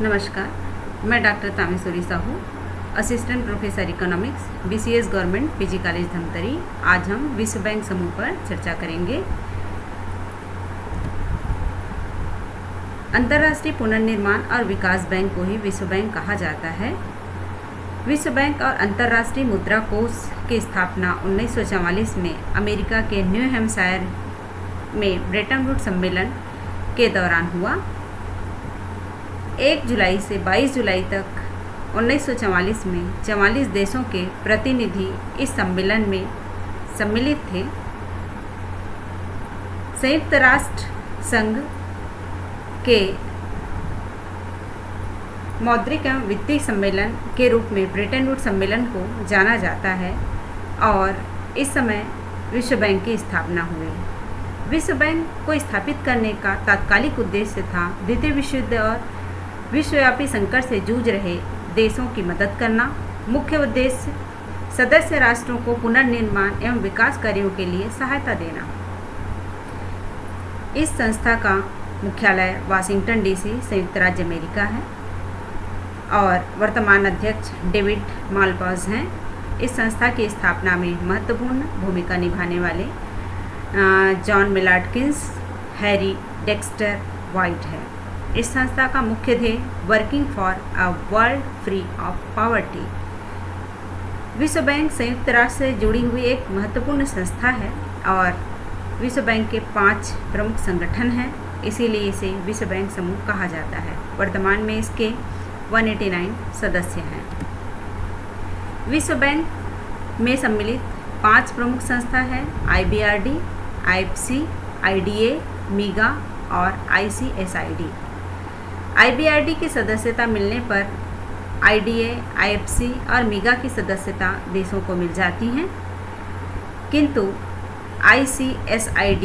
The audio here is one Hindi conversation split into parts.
नमस्कार, मैं doctor Tameshwari Sahu, assistant professor economics, BCS government PG college Dhamtari. आज हम विश्व बैंक समूह पर चर्चा करेंगे। अंतर्राष्ट्रीय पुनर्निर्माण और विकास बैंक को ही विश्व बैंक कहा जाता है। विश्व बैंक और अंतर्राष्ट्रीय मुद्रा कोष की स्थापना 1944 में अमेरिका के न्यू हैम्पशायर में ब्रेटन वुड्स सम्मेलन के दौरान हुआ। 1 जुलाई से 22 जुलाई तक 1944 में 44 देशों के प्रतिनिधि इस सम्मेलन में सम्मिलित थे। संयुक्त राष्ट्र संघ के मौद्रिक एवं वित्तीय सम्मेलन के रूप में ब्रेटन वुड्स सम्मेलन को जाना जाता है और इस समय विश्व बैंक की स्थापना हुई। विश्व बैंक को स्थापित करने का तात्कालिक उद्देश्य था द्वितीय विश्व युद्ध और विश्वव्यापी संकट से जूझ रहे देशों की मदद करना। मुख्य उद्देश्य सदस्य राष्ट्रों को पुनर्निर्माण एवं विकास कार्यों के लिए सहायता देना। इस संस्था का मुख्यालय वाशिंगटन DC, संयुक्त राज्य अमेरिका है और वर्तमान अध्यक्ष डेविड मालपास हैं। इस संस्था की स्थापना में महत्वपूर्ण भूमिका निभाने वाले जॉन मिलाटकिंस, हैरी डेक्स्टर वाइट है। इस संस्था का मुख्य ध्येय working for a world free of poverty. विश्व बैंक संयुक्त राष्ट्र से जुड़ी हुई एक महत्वपूर्ण संस्था है और विश्व बैंक के 5 प्रमुख संगठन हैं, इसीलिए इसे विश्व बैंक समूह कहा जाता है। वर्तमान में इसके 189 सदस्य हैं। विश्व बैंक में सम्मिलित 5 प्रमुख संस्था हैं: IBRD, IFC, IDA, MIGA और ICSID। IBRD की सदस्यता मिलने पर IDA, IFC और MIGA की सदस्यता देशों को मिल जाती हैं, किंतु ICSID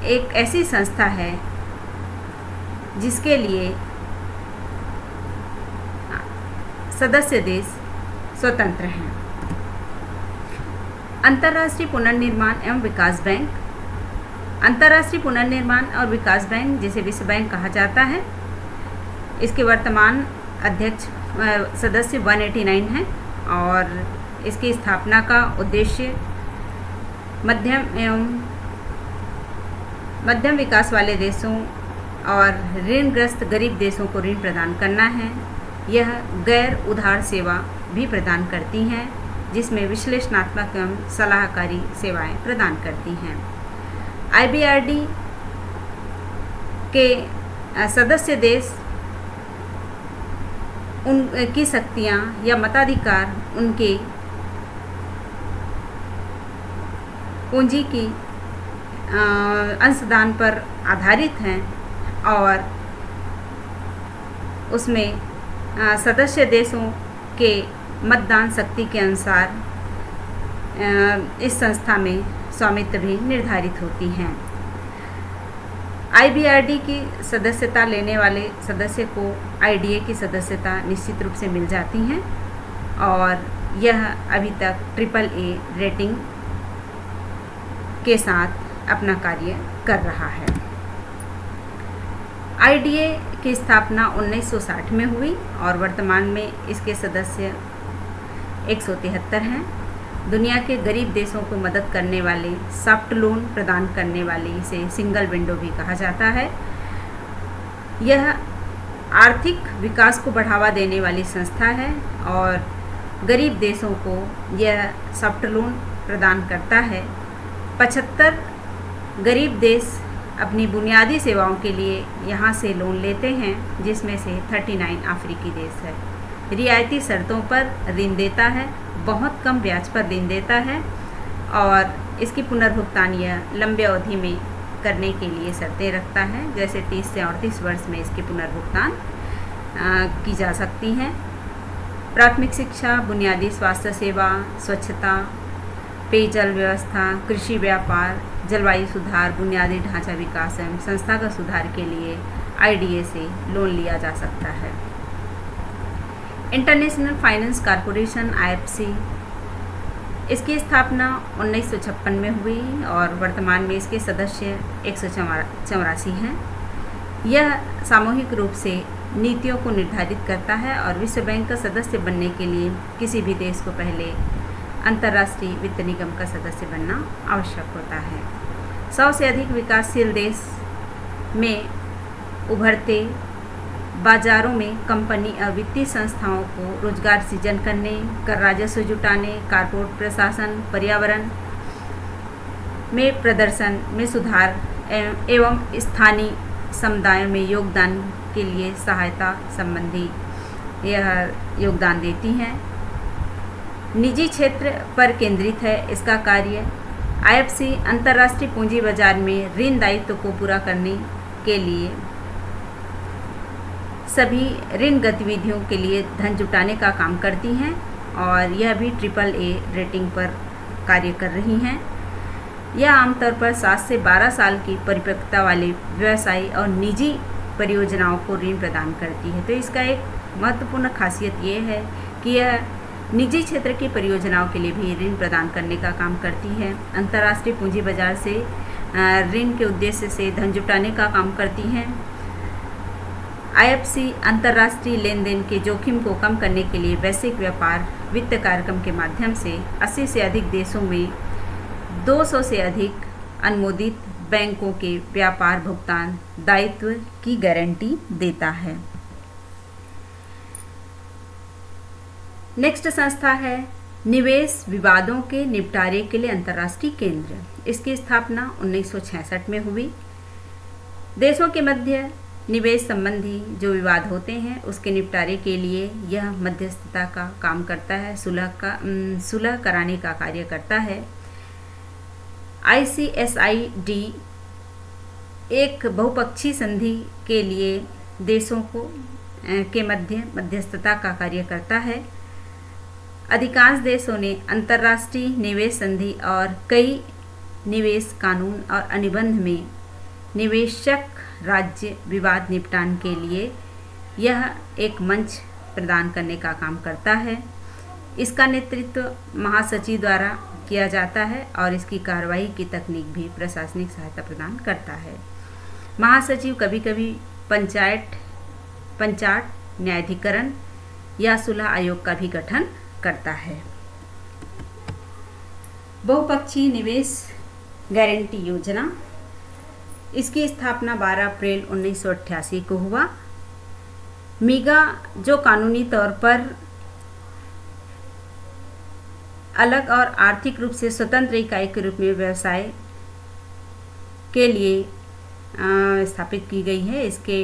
एक ऐसी संस्था है जिसके लिए सदस्य देश स्वतंत्र हैं। अंतर्राष्ट्रीय पुनर्निर्माण एवं विकास बैंक। अंतर्राष्ट्रीय पुनर्निर्माण और विकास बैंक, जिसे विश्व बैंक कहा जाता है, इसके वर्तमान अध्यक्ष सदस्य 189 हैं और इसकी स्थापना का उद्देश्य मध्यम विकास वाले देशों और ऋणग्रस्त गरीब देशों को ऋण प्रदान करना है। यह गैर उधार सेवा भी प्रदान करती हैं, जिसमें विश्लेषणात्मक एवं सलाहकारी सेवाएं प्रदान करती हैं। IBRD के सदस्य देश उनकी शक्तियां या मताधिकार उनके पूंजी की अंशदान पर आधारित हैं और उसमें सदस्य देशों के मतदान शक्ति के अनुसार इस संस्था में स्वामित्व भी निर्धारित होती हैं। IBRD की सदस्यता लेने वाले सदस्य को IDA की सदस्यता निश्चित रूप से मिल जाती हैं और यह अभी तक AAA रेटिंग के साथ अपना कार्य कर रहा है। IDA की स्थापना 1960 में हुई और वर्तमान में इसके सदस्य 173 हैं। दुनिया के गरीब देशों को मदद करने वाले, सॉफ्ट लोन प्रदान करने वाले, इसे सिंगल विंडो भी कहा जाता है। यह आर्थिक विकास को बढ़ावा देने वाली संस्था है और गरीब देशों को यह सॉफ्ट लोन प्रदान करता है। 75 गरीब देश अपनी बुनियादी सेवाओं के लिए यहाँ से लोन लेते हैं, जिसमें से 39 अफ्रीकी देश है। रियायती शर्तों पर ऋण देता है, बहुत कम ब्याज पर ऋण देता है और इसकी पुनर्भुगतान यह लंबे अवधि में करने के लिए शर्तें रखता है, जैसे 30 से 38 वर्ष में इसकी पुनर्भुगतान की जा सकती हैं। प्राथमिक शिक्षा, बुनियादी स्वास्थ्य सेवा, स्वच्छता, पेयजल व्यवस्था, कृषि व्यापार, जलवायु सुधार, बुनियादी ढांचा विकास एवं संस्थागत सुधार के लिए IDA से लोन लिया जा सकता है। इंटरनेशनल फाइनेंस कॉरपोरेशन IFC, इसकी स्थापना 1956 में हुई और वर्तमान में इसके सदस्य 184 हैं। यह सामूहिक रूप से नीतियों को निर्धारित करता है और विश्व बैंक का सदस्य बनने के लिए किसी भी देश को पहले अंतर्राष्ट्रीय वित्त निगम का सदस्य बनना आवश्यक होता है। 100 से अधिक विकासशील देश में उभरते बाजारों में कंपनी और वित्तीय संस्थाओं को रोजगार सृजन करने, कर राजस्व जुटाने, कारपोरेट प्रशासन, पर्यावरण में प्रदर्शन में सुधार एवं स्थानीय समुदायों में योगदान के लिए सहायता संबंधी यह योगदान देती हैं। निजी क्षेत्र पर केंद्रित है इसका कार्य। IFC अंतर्राष्ट्रीय पूंजी बाजार में ऋण दायित्व को पूरा करने के लिए सभी ऋण गतिविधियों के लिए धन जुटाने का काम करती हैं और यह भी AAA रेटिंग पर कार्य कर रही हैं। यह आमतौर पर 7 से 12 साल की परिपक्वता वाले व्यवसायी और निजी परियोजनाओं को ऋण प्रदान करती है। तो इसका एक महत्वपूर्ण खासियत ये है कि यह निजी क्षेत्र की परियोजनाओं के लिए भी ऋण प्रदान करने का काम करती है। अंतर्राष्ट्रीय पूंजी बाजार से ऋण के उद्देश्य से धन जुटाने का काम करती हैं। IFC अंतर्राष्ट्रीय लेन देन के जोखिम को कम करने के लिए वैश्विक व्यापार वित्त कार्यक्रम के माध्यम से 80 से अधिक देशों में 200 से अधिक अनुमोदित बैंकों के व्यापार भुगतान दायित्व की गारंटी देता है। नेक्स्ट संस्था है निवेश विवादों के निपटारे के लिए अंतर्राष्ट्रीय केंद्र। इसकी स्थापना 1966 में हुई। देशों के मध्य निवेश संबंधी जो विवाद होते हैं उसके निपटारे के लिए यह मध्यस्थता का काम करता है, सुलह कराने का कार्य करता है। ICSID एक बहुपक्षीय संधि के लिए देशों के मध्य मध्यस्थता का कार्य करता है। अधिकांश देशों ने अंतर्राष्ट्रीय निवेश संधि और कई निवेश कानून और अनुबंध में निवेशक राज्य विवाद निपटान के लिए यह एक मंच प्रदान करने का काम करता है। इसका नेतृत्व महासचिव द्वारा किया जाता है और इसकी कार्रवाई की तकनीक भी प्रशासनिक सहायता प्रदान करता है। महासचिव कभी कभी पंचायत न्यायाधिकरण या सुलह आयोग का भी गठन करता है। बहुपक्षीय निवेश गारंटी योजना, इसकी स्थापना 12 अप्रैल 1988 को हुआ। मीगा जो कानूनी तौर पर अलग और आर्थिक रूप से स्वतंत्र इकाई के रूप में व्यवसाय के लिए स्थापित की गई है। इसके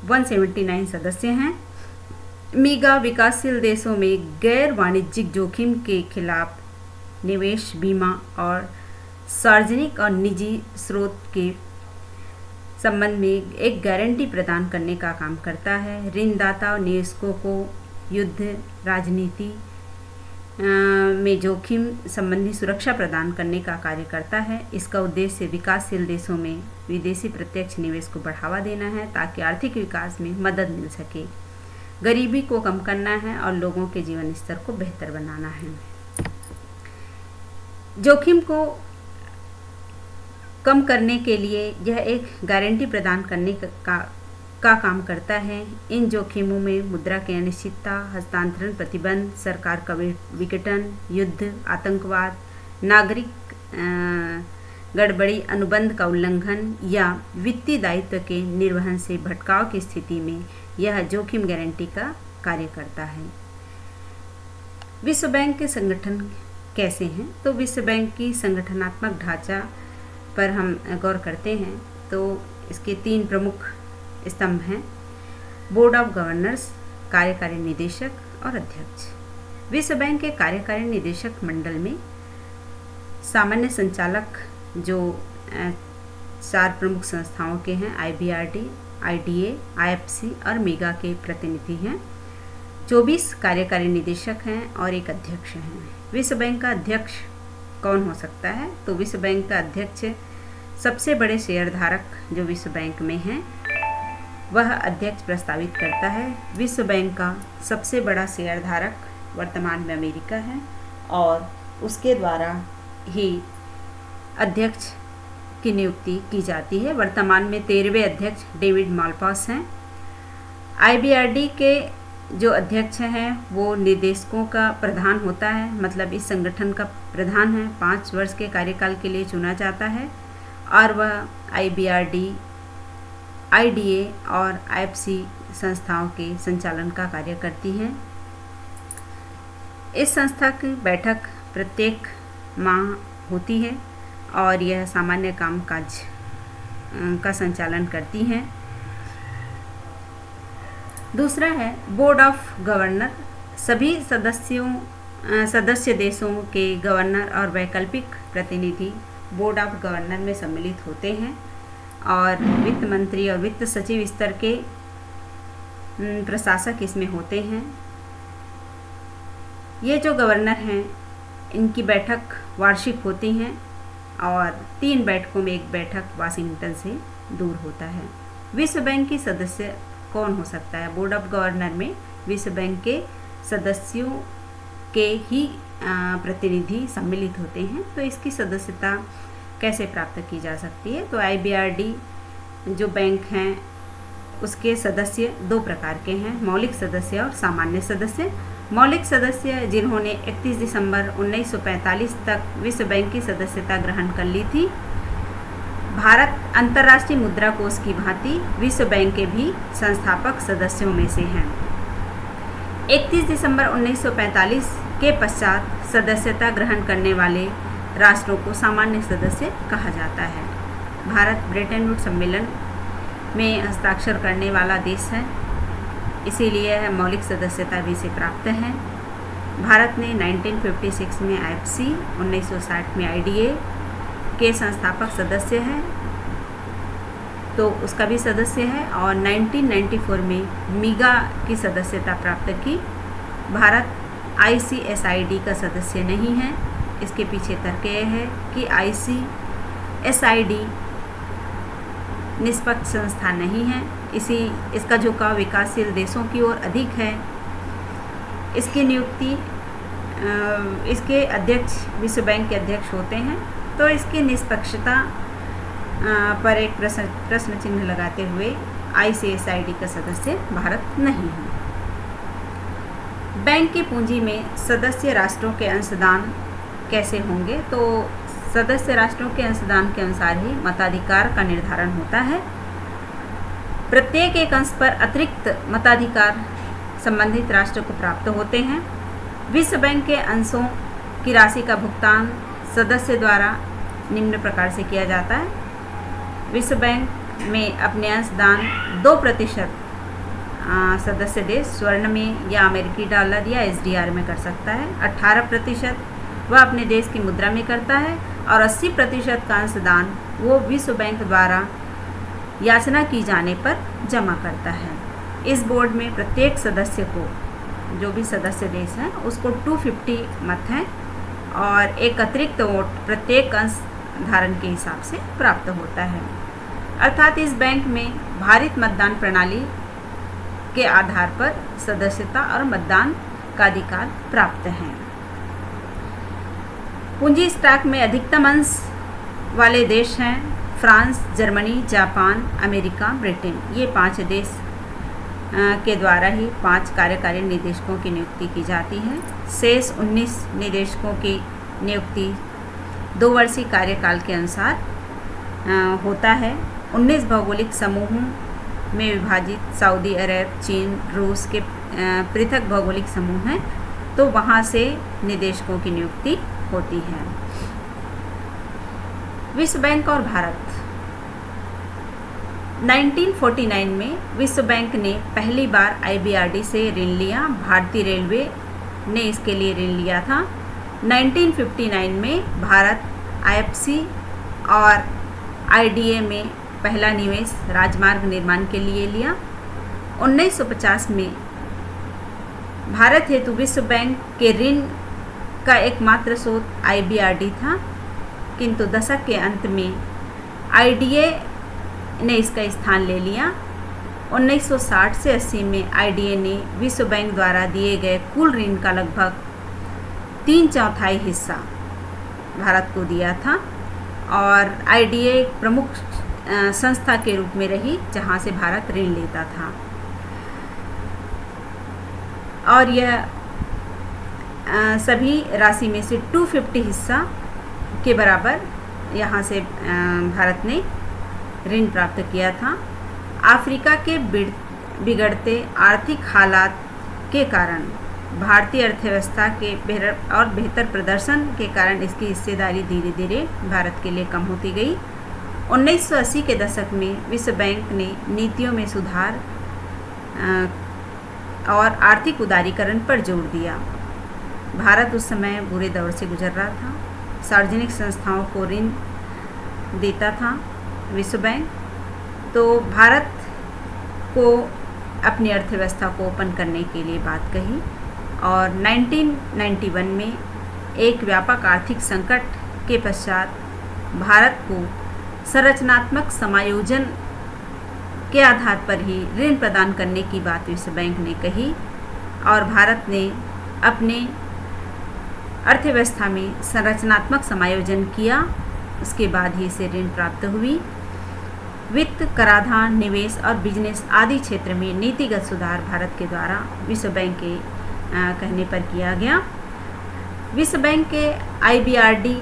179 सदस्य हैं। मीगा विकासशील देशों में गैर वाणिज्यिक जोखिम के खिलाफ निवेश बीमा और सार्वजनिक और निजी स्रोत के संबंध में एक गारंटी प्रदान करने का काम करता है। ऋणदाता और निवेशकों को युद्ध, राजनीति में जोखिम संबंधी सुरक्षा प्रदान करने का कार्य करता है। इसका उद्देश्य विकासशील देशों में विदेशी प्रत्यक्ष निवेश को बढ़ावा देना है ताकि आर्थिक विकास में मदद मिल सके, गरीबी को कम करना है और लोगों के जीवन स्तर को बेहतर बनाना है। जोखिम को कम करने के लिए यह एक गारंटी प्रदान करने का काम करता है। इन जोखिमों में मुद्रा की अनिश्चितता, हस्तांतरण प्रतिबंध, सरकार का विघटन, युद्ध, आतंकवाद, नागरिक गड़बड़ी, अनुबंध का उल्लंघन या वित्तीय दायित्व के निर्वहन से भटकाव की स्थिति में यह जोखिम गारंटी का कार्य करता है। विश्व बैंक के संगठन कैसे हैं? तो विश्व बैंक की संगठनात्मक ढांचा पर हम गौर करते हैं तो इसके 3 प्रमुख स्तंभ हैं: बोर्ड ऑफ गवर्नर्स, कार्यकारी निदेशक और अध्यक्ष। विश्व बैंक के कार्यकारी निदेशक मंडल में सामान्य संचालक जो 4 प्रमुख संस्थाओं के हैं, IBRD, IDA, IFC और मीगा के प्रतिनिधि हैं। 24 कार्यकारी निदेशक हैं और एक अध्यक्ष हैं। विश्व बैंक का अध्यक्ष कौन हो सकता है? तो विश्व बैंक का अध्यक्ष सबसे बड़े शेयरधारक जो विश्व बैंक में हैं वह अध्यक्ष प्रस्तावित करता है। विश्व बैंक का सबसे बड़ा शेयरधारक वर्तमान में अमेरिका है और उसके द्वारा ही अध्यक्ष की नियुक्ति की जाती है। वर्तमान में 13वें अध्यक्ष डेविड मालपास हैं। IBRD के जो अध्यक्ष हैं वो निदेशकों का प्रधान होता है, मतलब इस संगठन का प्रधान है। 5 वर्ष के कार्यकाल के लिए चुना जाता है और वह IBRD, IDA और IFC संस्थाओं के संचालन का कार्य करती है। इस संस्था की बैठक प्रत्येक माह होती है और यह सामान्य कामकाज का संचालन करती हैं। दूसरा है बोर्ड ऑफ गवर्नर। सभी सदस्य देशों के गवर्नर और वैकल्पिक प्रतिनिधि बोर्ड ऑफ गवर्नर में सम्मिलित होते हैं और वित्त मंत्री और वित्त सचिव स्तर के प्रशासक इसमें होते हैं। ये जो गवर्नर हैं इनकी बैठक वार्षिक होती हैं और 3 बैठकों में एक बैठक वाशिंगटन से दूर होता है। विश्व बैंक की सदस्य कौन हो सकता है? बोर्ड ऑफ गवर्नर में विश्व बैंक के सदस्यों के ही प्रतिनिधि सम्मिलित होते हैं। तो इसकी सदस्यता कैसे प्राप्त की जा सकती है? तो IBRD जो बैंक हैं उसके सदस्य 2 प्रकार के हैं, मौलिक सदस्य और सामान्य सदस्य। मौलिक सदस्य जिन्होंने 31 दिसंबर 1945 तक विश्व बैंक की सदस्यता ग्रहण कर ली थी। भारत अंतर्राष्ट्रीय मुद्रा कोष की भांति विश्व बैंक के भी संस्थापक सदस्यों में से हैं। 31 दिसंबर 1945 के पश्चात सदस्यता ग्रहण करने वाले राष्ट्रों को सामान्य सदस्य कहा जाता है। भारत ब्रेटन वुड्स सम्मेलन में हस्ताक्षर करने वाला देश है, इसीलिए यह मौलिक सदस्यता भी से प्राप्त है। भारत ने 1956 में IFC, 1960 में IDA के संस्थापक सदस्य हैं, तो उसका भी सदस्य है और 1994 में MIGA की सदस्यता प्राप्त की। भारत ICSID का सदस्य नहीं है। इसके पीछे तर्क यह है कि ICSID निष्पक्ष संस्था नहीं है, इसका झुकाव विकासशील देशों की ओर अधिक है। इसकी नियुक्ति इसके अध्यक्ष विश्व बैंक के अध्यक्ष होते हैं। तो इसकी निष्पक्षता पर एक प्रश्न चिन्ह लगाते हुए ICSID का सदस्य भारत नहीं है। बैंक की पूंजी में सदस्य राष्ट्रों के अंशदान कैसे होंगे? तो सदस्य राष्ट्रों के अंशदान के अनुसार ही मताधिकार का निर्धारण होता है। प्रत्येक एक अंश पर अतिरिक्त मताधिकार संबंधित राष्ट्र को प्राप्त होते हैं। विश्व बैंक के अंशों की राशि का भुगतान सदस्य द्वारा निम्न प्रकार से किया जाता है। विश्व बैंक में अपने अंशदान 2% सदस्य देश स्वर्ण में या अमेरिकी डॉलर या SDR में कर सकता है। 18% वह अपने देश की मुद्रा में करता है और 80% का अंशदान वो विश्व बैंक द्वारा याचना की जाने पर जमा करता है। इस बोर्ड में प्रत्येक सदस्य को, जो भी सदस्य देश है, उसको 250 मत हैं और एक अतिरिक्त वोट प्रत्येक अंश धारण के हिसाब से प्राप्त होता है। अर्थात इस बैंक में भारित मतदान प्रणाली के आधार पर सदस्यता और मतदान का अधिकार प्राप्त है। पूंजी स्टॉक में अधिकतम अंश वाले देश हैं France, Germany, Japan, America, Britain. ये 5 देश के द्वारा ही 5 कार्यकारी निदेशकों की नियुक्ति की जाती है। शेष 19 निदेशकों की नियुक्ति 2 वर्षीय कार्यकाल के अनुसार होता है। 19 भौगोलिक समूहों में विभाजित सऊदी अरब, चीन, रूस के पृथक भौगोलिक समूह हैं, तो वहाँ से निदेशकों की नियुक्ति होती है। विश्व बैंक और भारत। 1949 में विश्व बैंक ने पहली बार IBRD से ऋण लिया। भारतीय रेलवे ने इसके लिए ऋण लिया था। 1959 में भारत IFC और IDA में पहला निवेश राजमार्ग निर्माण के लिए लिया। 1950 में भारत हेतु विश्व बैंक के ऋण का एकमात्र स्रोत IBRD था, किंतु दशक के अंत में IDA ने इसका स्थान ले लिया। 1960 से 80 में IDA ने विश्व बैंक द्वारा दिए गए कुल ऋण का लगभग 3/4 हिस्सा भारत को दिया था। और IDA एक प्रमुख संस्था के रूप में रही जहां से भारत ऋण लेता था, और यह सभी राशि में से 250 हिस्सा के बराबर यहाँ से भारत ने ऋण प्राप्त किया था। अफ्रीका के बिगड़ते आर्थिक हालात के कारण भारतीय अर्थव्यवस्था के बेहतर प्रदर्शन के कारण इसकी हिस्सेदारी धीरे धीरे भारत के लिए कम होती गई। 1980 के दशक में विश्व बैंक ने नीतियों में सुधार और आर्थिक उदारीकरण पर जोर दिया। भारत उस समय बुरे दौर से गुजर रहा था। सार्वजनिक संस्थाओं को ऋण देता था विश्व बैंक, तो भारत को अपनी अर्थव्यवस्था को ओपन करने के लिए बात कही, और 1991 में एक व्यापक आर्थिक संकट के पश्चात भारत को संरचनात्मक समायोजन के आधार पर ही ऋण प्रदान करने की बात विश्व बैंक ने कही, और भारत ने अपने अर्थव्यवस्था में संरचनात्मक समायोजन किया। उसके बाद ही इसे ऋण प्राप्त हुई। वित्त, कराधान, निवेश और बिजनेस आदि क्षेत्र में नीतिगत सुधार भारत के द्वारा विश्व बैंक के कहने पर किया गया। विश्व बैंक के IBRD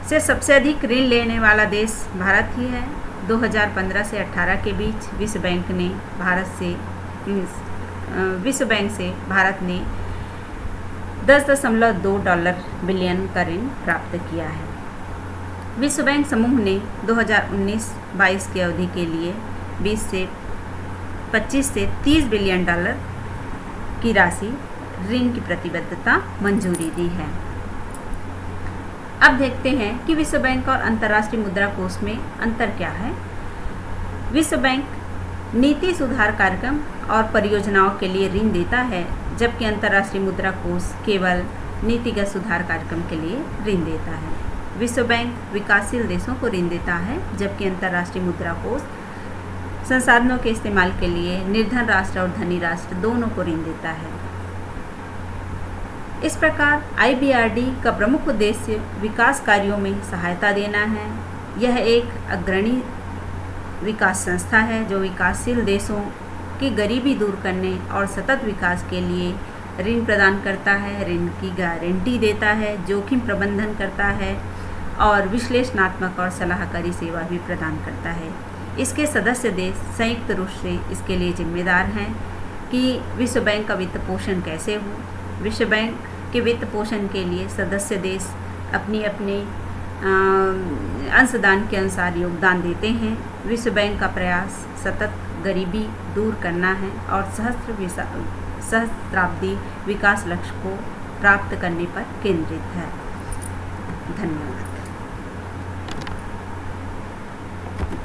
से सबसे अधिक ऋण लेने वाला देश भारत ही है। 2015 से 18 के बीच विश्व बैंक से भारत ने $10.2 बिलियन का ऋण प्राप्त किया है। विश्व बैंक समूह ने 2019-22 की अवधि के लिए 25 से $30 बिलियन की राशि ऋण की प्रतिबद्धता मंजूरी दी है। अब देखते हैं कि विश्व बैंक और अंतर्राष्ट्रीय मुद्रा कोष में अंतर क्या है। विश्व बैंक नीति सुधार कार्यक्रम और परियोजनाओं के लिए ऋण देता है, जबकि अंतर्राष्ट्रीय मुद्रा कोष केवल नीतिगत सुधार कार्यक्रम के लिए ऋण देता है। विश्व बैंक विकासशील देशों को ऋण देता है, जबकि अंतर्राष्ट्रीय मुद्रा कोष संसाधनों के इस्तेमाल के लिए निर्धन राष्ट्र और धनी राष्ट्र दोनों को ऋण देता है। इस प्रकार IBRD का प्रमुख उद्देश्य विकास कार्यों में सहायता देना है। यह एक अग्रणी विकास संस्था है जो विकासशील देशों की गरीबी दूर करने और सतत विकास के लिए ऋण प्रदान करता है, ऋण की गारंटी देता है, जोखिम प्रबंधन करता है और विश्लेषणात्मक और सलाहकारी सेवा भी प्रदान करता है। इसके सदस्य देश संयुक्त रूप से इसके लिए जिम्मेदार हैं कि विश्व बैंक का वित्त पोषण कैसे हो। विश्व बैंक के वित्त पोषण के लिए सदस्य देश अपनी अंशदान के अनुसार योगदान देते हैं। विश्व बैंक का प्रयास सतत गरीबी दूर करना है और सहस्त्राब्दी विकास लक्ष्य को प्राप्त करने पर केंद्रित है। धन्यवाद।